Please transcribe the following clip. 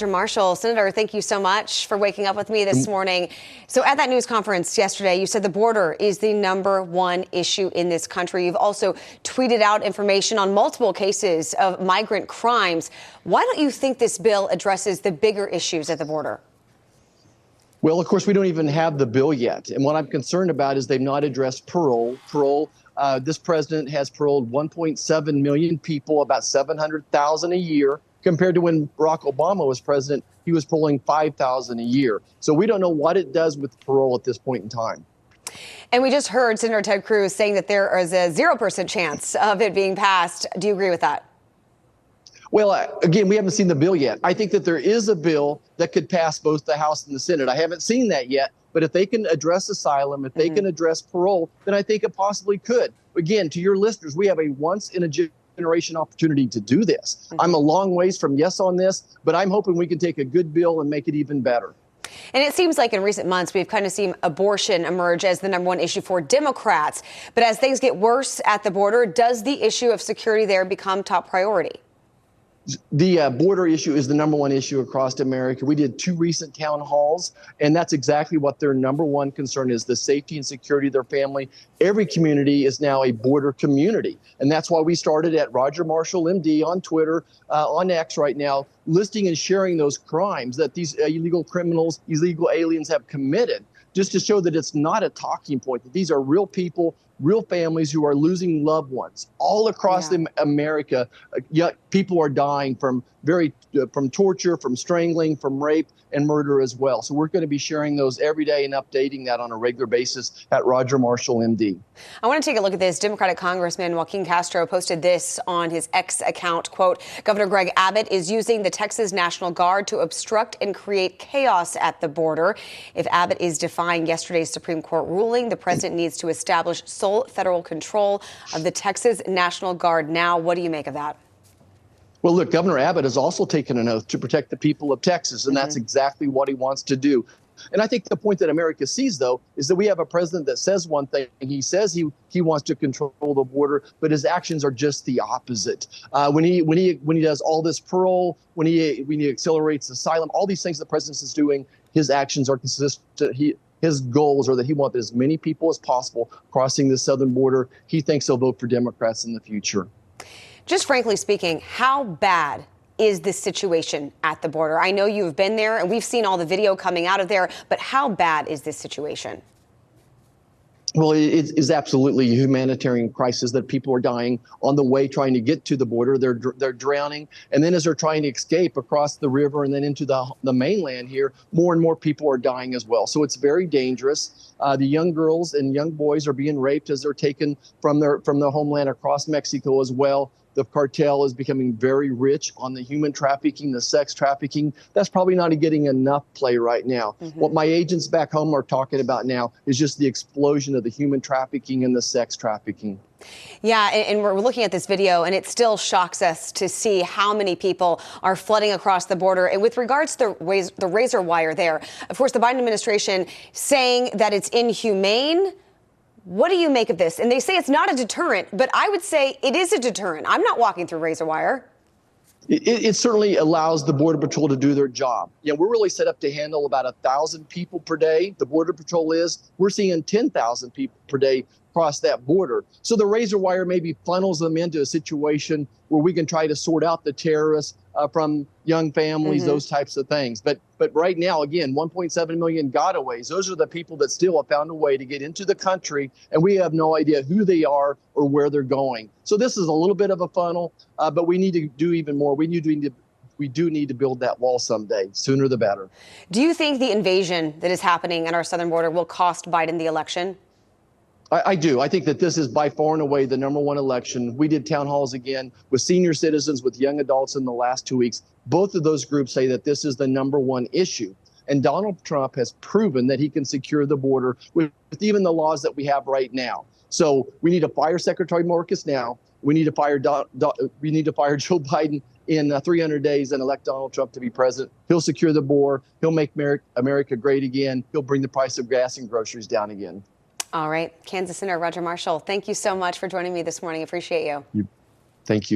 Marshall, Senator, thank you so much for waking up with me this morning. So at that news conference yesterday, you said the border is the #1 issue in this country. You've also tweeted out information on multiple cases of migrant crimes. Why don't you think this bill addresses the bigger issues at the border? Well, of course, we don't even have the bill yet. And what I'm concerned about is they've not addressed parole. This president has paroled 1.7 million people, about 700,000 a year. Compared to when Barack Obama was president, he was paroling 5,000 a year. So we don't know what it does with parole at this point in time. And we just heard Senator Ted Cruz saying that there is a 0% chance of it being passed. Do you agree with that? Well, again, we haven't seen the bill yet. I think that there is a bill that could pass both the House and the Senate. I haven't seen that yet. But if they can address asylum, if they can address parole, then I think it possibly could. Again, to your listeners, we have a once-in-a-generation opportunity to do this. I'm a long ways from yes on this, but I'm hoping we can take a good bill and make it even better. And it seems like in recent months, we've kind of seen abortion emerge as the #1 issue for Democrats. But as things get worse at the border, does the issue of security there become top priority? The border issue is the #1 issue across America. We did 2 recent town halls, and that's exactly what their #1 concern is, the safety and security of their family. Every community is now a border community, and that's why we started at Roger Marshall, MD, on Twitter, on X right now, listing and sharing those crimes that these illegal criminals, illegal aliens have committed, just to show that it's not a talking point, that these are real people, real families who are losing loved ones all across America. Yet people are dying from torture, from strangling, from rape and murder as well. So we're going to be sharing those every day and updating that on a regular basis at Roger Marshall, MD. I want to take a look at this. Democratic Congressman Joaquin Castro posted this on his X account. Quote, Governor Greg Abbott is using the Texas National Guard to obstruct and create chaos at the border. If Abbott is defying yesterday's Supreme Court ruling, the president needs to establish sole federal control of the Texas National Guard now. What do you make of that? Well, look, Governor Abbott has also taken an oath to protect the people of Texas, and that's exactly what he wants to do. And I think the point that America sees, though, is that we have a president that says one thing. He says he wants to control the border, but his actions are just the opposite. When he does all this parole, when he accelerates asylum, all these things the president is doing, his actions are consistent. His goals are that he wants as many people as possible crossing the southern border. He thinks he'll vote for Democrats in the future. Just frankly speaking, how bad is this situation at the border? I know you've been there and we've seen all the video coming out of there, but how bad is this situation? Well, it is absolutely a humanitarian crisis that people are dying on the way trying to get to the border. They're drowning. And then as they're trying to escape across the river and then into the mainland here, more and more people are dying as well. So it's very dangerous. The young girls and young boys are being raped as they're taken from their homeland across Mexico as well. The cartel is becoming very rich on the human trafficking, the sex trafficking. That's probably not getting enough play right now. What my agents back home are talking about now is just the explosion of the human trafficking and the sex trafficking. Yeah, and we're looking at this video, and it still shocks us to see how many people are flooding across the border. And with regards to the razor wire there, of course, the Biden administration saying that it's inhumane. What do you make of this? And they say it's not a deterrent, but I would say it is a deterrent. I'm not walking through razor wire. It certainly allows the Border Patrol to do their job. Yeah, we're really set up to handle about 1,000 people per day. The Border Patrol is. We're seeing 10,000 people per day cross that border. So the razor wire maybe funnels them into a situation where we can try to sort out the terrorists from young families, those types of things. But right now, again, 1.7 million gotaways. Those are the people that still have found a way to get into the country, and we have no idea who they are or where they're going. So this is a little bit of a funnel, but we need to do even more. We do need to build that wall someday. Sooner the better. Do you think the invasion that is happening at our southern border will cost Biden the election? I do. I think that this is by far and away the #1 election. We did town halls again with senior citizens, with young adults in the last 2 weeks. Both of those groups say that this is the #1 issue. And Donald Trump has proven that he can secure the border with even the laws that we have right now. So we need to fire Secretary Marcus now. We need to fire Joe Biden in 300 days and elect Donald Trump to be president. He'll secure the border. He'll make America great again. He'll bring the price of gas and groceries down again. All right. Kansas Senator Roger Marshall, thank you so much for joining me this morning. Appreciate you. Thank you.